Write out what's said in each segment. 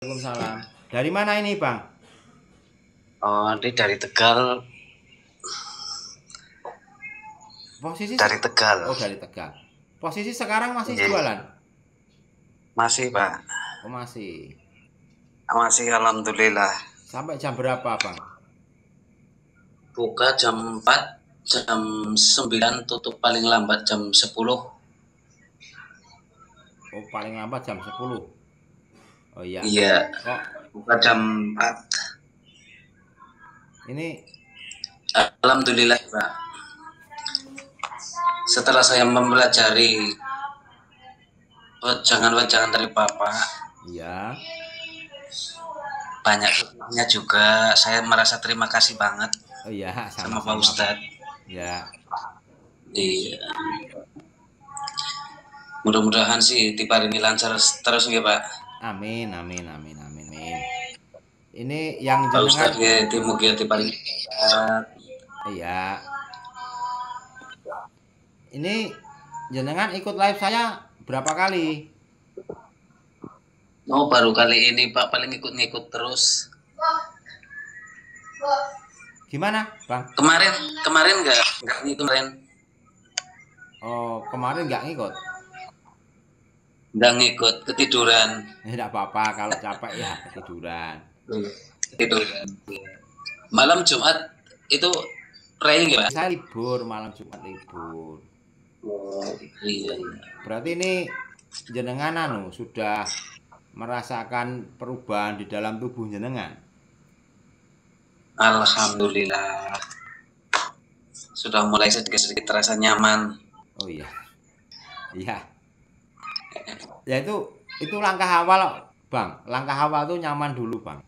Waalaikumsalam. Dari mana ini, Bang? Oh, ini dari Tegal. Posisi Dari Tegal. Oh, dari Tegal. Posisi sekarang masih Iya. jualan? Masih, Pak. Oh, masih. Masih, alhamdulillah. Sampai jam berapa, Bang? Buka jam 4, jam 9, tutup paling lambat jam 10. Oh, paling lambat jam 10. Oh iya. Iya. Kok Buka jam 4. ini Alhamdulillah, Pak. Setelah saya mempelajari wejangan-wejangan dari Bapak, iya. banyaknya juga, saya merasa terima kasih banget Oh iya, sama sama-sama, Pak Ustadz. Ya. Iya. Mudah-mudahan sih tiba ini lancar terus ya, Pak. Amin, amin, amin, amin, amin. Ini yang Pak jenengan Ustadz ya, tiba ini. iya. Ini jenengan ikut live saya berapa kali? Oh, baru kali ini Pak, paling ikut-ngikut terus. Gimana, Bang? Kemarin nggak ngikut kemarin. Oh, kemarin nggak ngikut? Nggak ngikut, ketiduran. Tidak apa-apa, kalau capek ya ketiduran. Ketiduran. Malam Jumat itu praying ya, Pak? Saya libur, malam Jumat libur. Oh, iya. Berarti ini jenengan sudah merasakan perubahan di dalam tubuh jenengan? Alhamdulillah. Sudah mulai sedikit-sedikit terasa nyaman. Oh iya. Iya. Ya itu langkah awal, Bang. Langkah awal tuh nyaman dulu, Bang.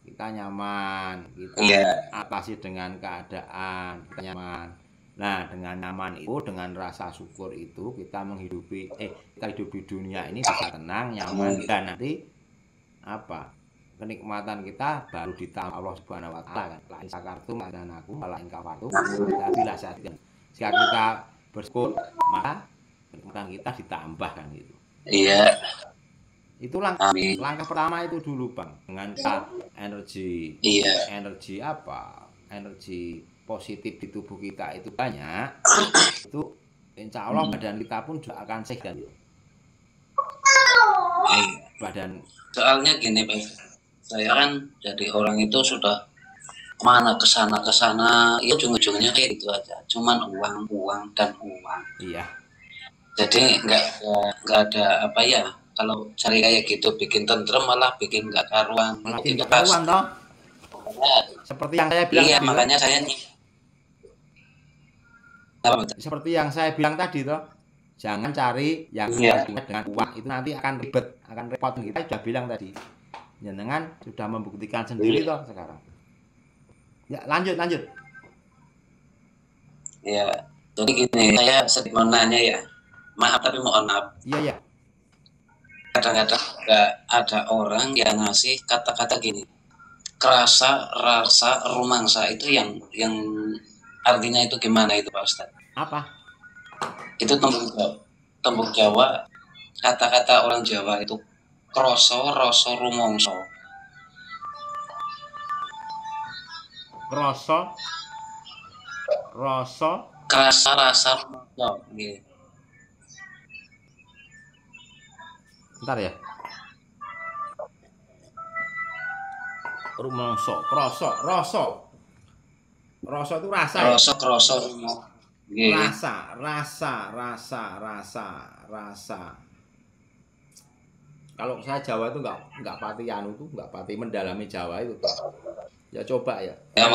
Kita nyaman, kita atasi dengan keadaan, kita nyaman. Nah, dengan nyaman itu, dengan rasa syukur itu, kita hidupi dunia ini bisa tenang, nyaman, dan nanti apa? Kenikmatan kita baru ditambah Allah Subhanahu wa taala kan. La in syakartum azanakum wala in kafartum bila syadidan. Jika kita bersyukur, maka kenikmatan kita ditambah kan gitu. Iya. Itu langkah pertama itu dulu, Bang. Dengan energi. Iya. Energi apa? Energi positif di tubuh kita itu banyak. Itu insya Allah badan kita pun juga akan sehat. Badan. Soalnya gini, Pak. Saya kan jadi orang itu sudah mana kesana ya ujung-ujungnya kayak gitu aja, cuman uang dan uang. Iya. Jadi nggak ada apa ya, kalau cari kayak gitu bikin tentrem malah bikin nggak karuan. Malah bikin nggak karuan toh. Seperti yang saya bilang iya, tadi. Makanya saya seperti yang saya bilang tadi toh. Jangan cari yang dengan uang, itu nanti akan ribet, akan repot. Kita sudah bilang tadi. Jenengan sudah membuktikan sendiri toh sekarang. Ya, lanjut. Ya, jadi gini, saya sedikit mau nanya ya. Maaf tapi mohon maaf. Iya. Kadang-kadang ada orang yang ngasih kata-kata gini. Kerasa, rasa, rumangsa itu yang artinya itu gimana itu, Pak Ustadz? Apa? Itu tembung Jawa, kata-kata orang Jawa itu kroso, roso, rumongso. Roso. Kerasa, rasa, rumongso. Gitu. Bentar ya. Rumongso, kroso, roso. Roso itu rasa. Roso, kroso, rumongso. Yeah. Rasa. Kalau saya Jawa itu nggak pati nggak pati mendalami Jawa itu. Ya coba ya. Ya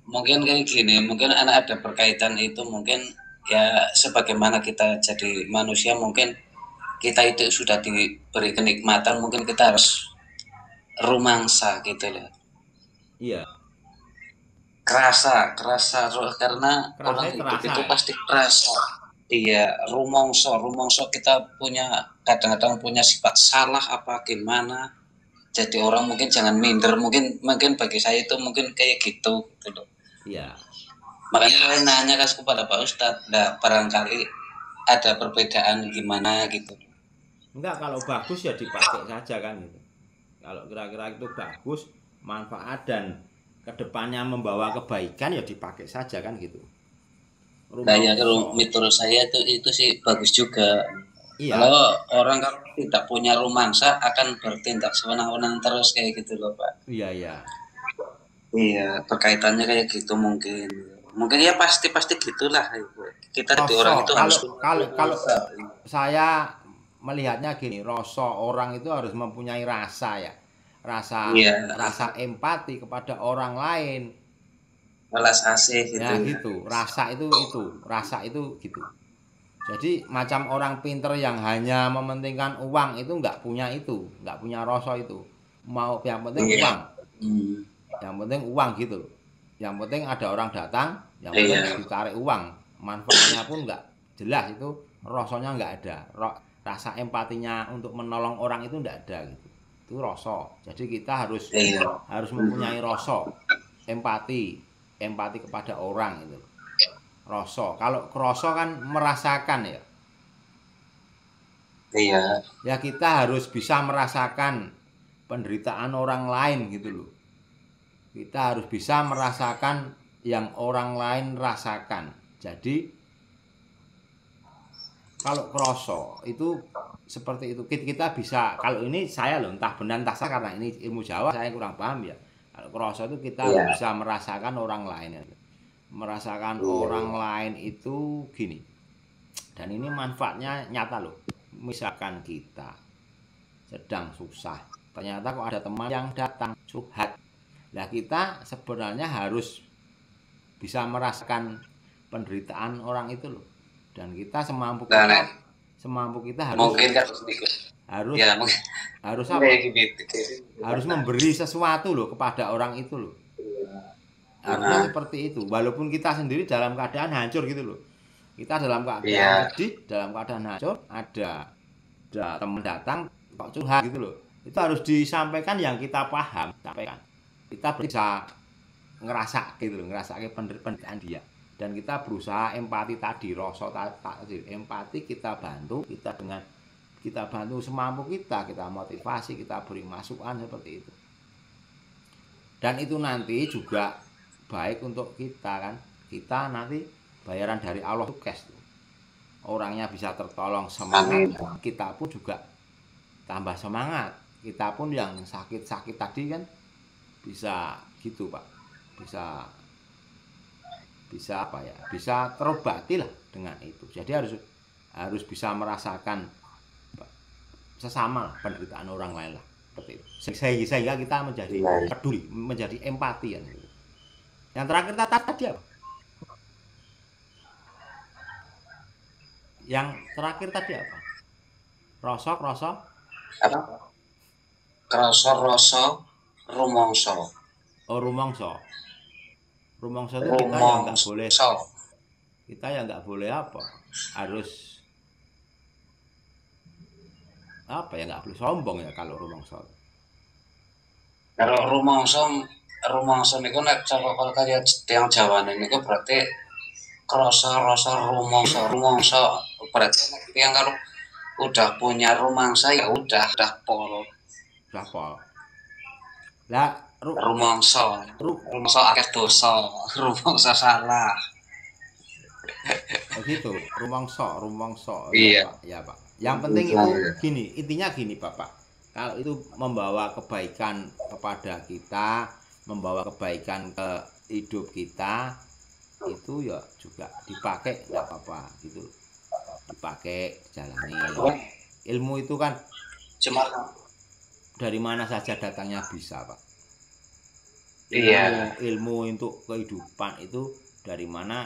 mungkin kayak gini, mungkin anak ada berkaitan itu, mungkin ya sebagaimana kita jadi manusia, mungkin kita itu sudah diberi kenikmatan, mungkin kita harus rumangsa gitu loh. Iya. Kerasa karena orang hidup itu pasti kerasa. Iya, rumongso kita kadang-kadang punya sifat salah apa gimana. Jadi orang mungkin jangan minder, mungkin bagi saya itu mungkin kayak gitu loh. Iya. Makanya saya nanya kepada Pak Ustadz, nah barangkali ada perbedaan gimana gitu. Enggak, kalau bagus ya dipakai saja kan gitu. Kalau kira-kira itu bagus, manfaat dan kedepannya membawa kebaikan ya dipakai saja kan gitu. Nah ya kalau menurut saya itu sih bagus juga. Iya. Kalau orang kalau tidak punya romansa akan bertindak sewenang-wenang terus kayak gitu loh Pak. Iya iya. Iya berkaitannya kayak gitu mungkin. Mungkin ya pasti gitulah. Kita di orang itu harus kalau saya melihatnya gini, rasa orang itu harus mempunyai rasa ya. Rasa empati kepada orang lain. Welas asih gitu. Ya gitu, rasa itu gitu. Jadi macam orang pinter yang hanya mementingkan uang itu nggak punya rasa itu. Mau yang penting uang. Yang penting uang gitu. Yang penting ada orang datang, yang penting ditarik uang. Manfaatnya pun nggak jelas itu, rasanya nggak ada. Rasa empatinya untuk menolong orang itu nggak ada gitu. Itu rasa. Jadi kita harus mempunyai rasa, empati kepada orang itu. Rasa. Kalau rasa kan merasakan ya. Iya. Ya kita harus bisa merasakan penderitaan orang lain gitu loh. Kita harus bisa merasakan yang orang lain rasakan. Jadi kalau kroso itu seperti itu. Kita bisa, kalau ini saya loh entah benar entah salah karena ini ilmu Jawa saya kurang paham ya. Kalau kroso itu kita harus bisa merasakan orang lain. Merasakan orang lain itu gini. Dan ini manfaatnya nyata loh. Misalkan kita sedang susah, ternyata kok ada teman yang datang curhat. Nah kita sebenarnya harus bisa merasakan penderitaan orang itu loh. Dan kita semampu kita harus apa? Harus memberi sesuatu loh kepada orang itu loh. Harusnya seperti itu. Walaupun kita sendiri dalam keadaan hancur gitu loh. Kita dalam keadaan sedih, dalam keadaan hancur, ada teman datang kok curhat gitu loh. Itu harus disampaikan yang kita paham, sampaikan. Kita bisa ngerasa gitu loh, ngerasain penderitaan dia. Dan kita berusaha empati tadi, rasa tadi, empati kita bantu, kita bantu semampu kita motivasi, kita beri masukan seperti itu. Dan itu nanti juga baik untuk kita kan. Kita nanti bayaran dari Allah itu cash. Orangnya bisa tertolong semangat, kita pun juga tambah semangat. Kita pun yang sakit-sakit tadi kan bisa gitu Pak. Bisa apa ya? Bisa terobati lah dengan itu. Jadi harus bisa merasakan sesama lah, penderitaan orang lain lah. Seperti itu. Sehingga kita menjadi peduli, menjadi empati kan. Yang terakhir tadi apa? Yang terakhir tadi apa? Rasa apa? Rasa rumangsa. Oh, rumangsa. Rumangsa itu kita yang nggak boleh. Kita yang nggak boleh apa? Harus apa ya, nggak boleh sombong ya kalau rumangsa. Kalau rumangsa niku nek cara kaya tiyang Jawa niku berarti rasa rumangsa berarti yang kalau udah punya rumangsa ya udah pol. Lah rumangsa akeh dosa, rumangsa salah. Begitu, rumangsa. Iya. Ya, Pak. Yang penting itu gini, intinya gini, Bapak. Kalau itu membawa kebaikan kepada kita, membawa kebaikan ke hidup kita, itu ya juga dipakai nggak apa-apa gitu. Dipakai, jalani. Ilmu itu kan cuma dari mana saja datangnya bisa, Pak. Ilmu untuk kehidupan itu dari mana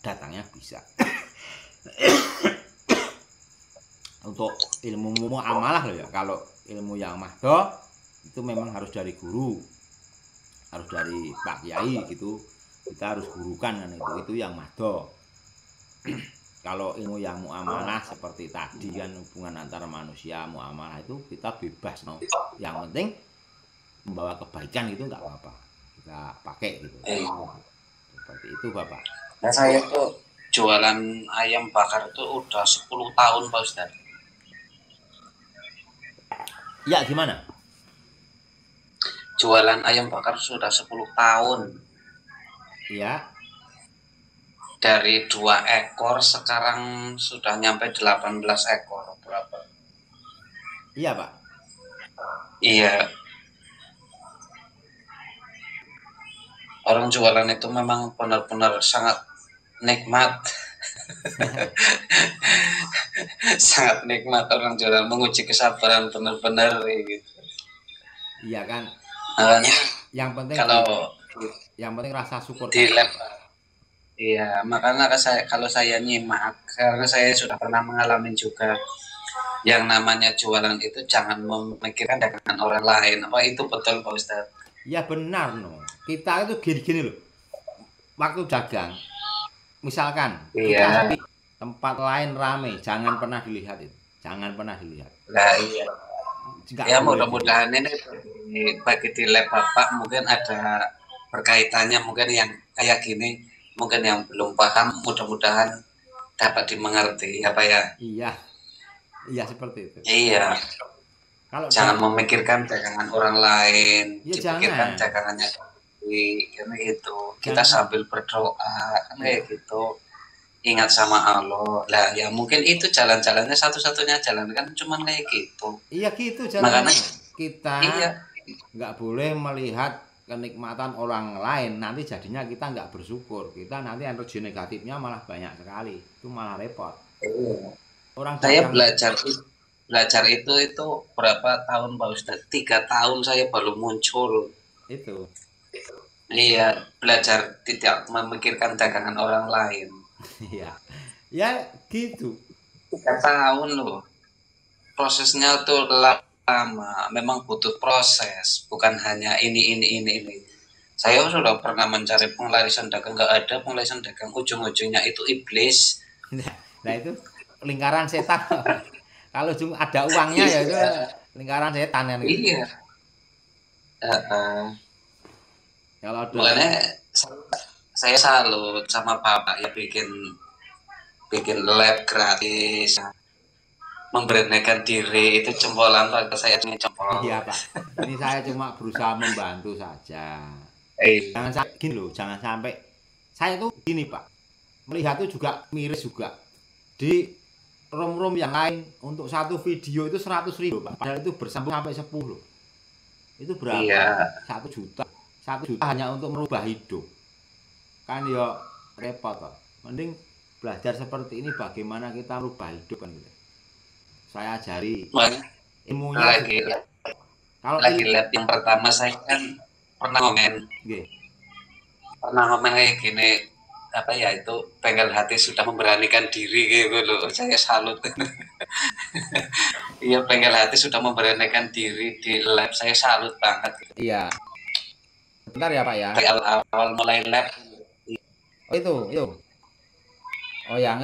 datangnya bisa. Untuk ilmu amalah loh ya. Kalau ilmu yang mahdoh itu memang harus dari guru, harus dari Pak Kiai gitu. Kita harus gurukan kan itu yang mahdoh. Kalau ilmu yang muamalah seperti tadi kan hubungan antara manusia, muamalah itu kita bebas no. Yang penting membawa kebaikan itu nggak apa-apa, kita pakai gitu. Seperti itu Bapak. Nah saya tuh jualan ayam bakar itu udah 10 tahun Pak Ustadz. Ya gimana? jualan ayam bakar sudah 10 tahun. Iya. Dari 2 ekor sekarang sudah nyampe 18 ekor berapa? Iya, Pak. Iya, orang jualan itu memang benar-benar sangat nikmat. Sangat nikmat orang jualan, menguji kesabaran benar-benar gitu. Iya kan. Makanya Yang penting kalau yang penting rasa syukur di tadi. lab, iya, makanya kalau saya nyimak, karena saya sudah pernah mengalami juga, yang namanya jualan itu jangan memikirkan dagangan orang lain. Apa itu betul Pak Ustadz? Ya benar no. Kita itu gini-gini loh. Waktu dagang, misalkan kita Iya, sepi, tempat lain rame, jangan pernah dilihat itu. Jangan pernah dilihat. nah iya. Nggak Ya boleh dilihat. mudah-mudahan ini bagi di lab Bapak mungkin ada berkaitannya, mungkin yang kayak gini, mungkin yang belum paham mudah-mudahan dapat dimengerti apa ya. Iya, iya seperti itu. Iya, Kalau jangan memikirkan dagangan orang lain, ya dipikirkan jangan, dagangannya sendiri, karena itu kita jangan. sambil berdoa, karena Iya, gitu, ingat sama Allah lah. Ya mungkin itu jalan-jalannya, satu-satunya jalan kan cuman kayak gitu. iya gitu Makanya jalannya. Kita iya, nggak boleh melihat kenikmatan orang lain. Nanti jadinya kita nggak bersyukur. Kita nanti energi negatifnya malah banyak sekali. Itu malah repot. iya. Orang Saya dagang belajar itu berapa tahun Pak Ustadz? 3 tahun saya baru muncul. itu, Iya, belajar tidak memikirkan dagangan orang lain. ya, ya gitu. 3 tahun loh. Prosesnya tuh lama. Memang butuh proses, bukan hanya ini. Saya sudah pernah mencari penglarisan dagang, nggak ada penglarisan dagang. Ujung-ujungnya itu iblis. Nah itu lingkaran setan. Kalau ada uangnya ya itu Iya, lingkaran setan kan gitu. iya. Kalau ada Makanya saya salut sama Bapak ya bikin bikin lab gratis, memberanikan diri itu jempolan Pak, saya ini jempol. iya Pak, ini saya cuma berusaha membantu saja. Eh, Jangan sampai gini loh, jangan sampai saya tuh gini Pak, melihat tuh juga miris juga di room-room yang lain untuk satu video itu 100.000 Pak, padahal itu bersambung sampai 10. Itu berapa? iya, 1 juta. 1 juta hanya untuk merubah hidup. Kan ya repot kok. Mending belajar seperti ini bagaimana kita merubah hidup kan gitu. Saya ajari makanya ilmunya lagi juga. Kalau lagi lihat yang pertama saya kan Nggih. pernah komen kayak gini, apa ya itu, bengkel hati sudah memberanikan diri gitu loh, saya salut. Iya, bengkel hati sudah memberanikan diri di lab, saya salut banget. Iya. Bentar ya Pak ya. Dari awal mulai lab Oh itu. Oh yang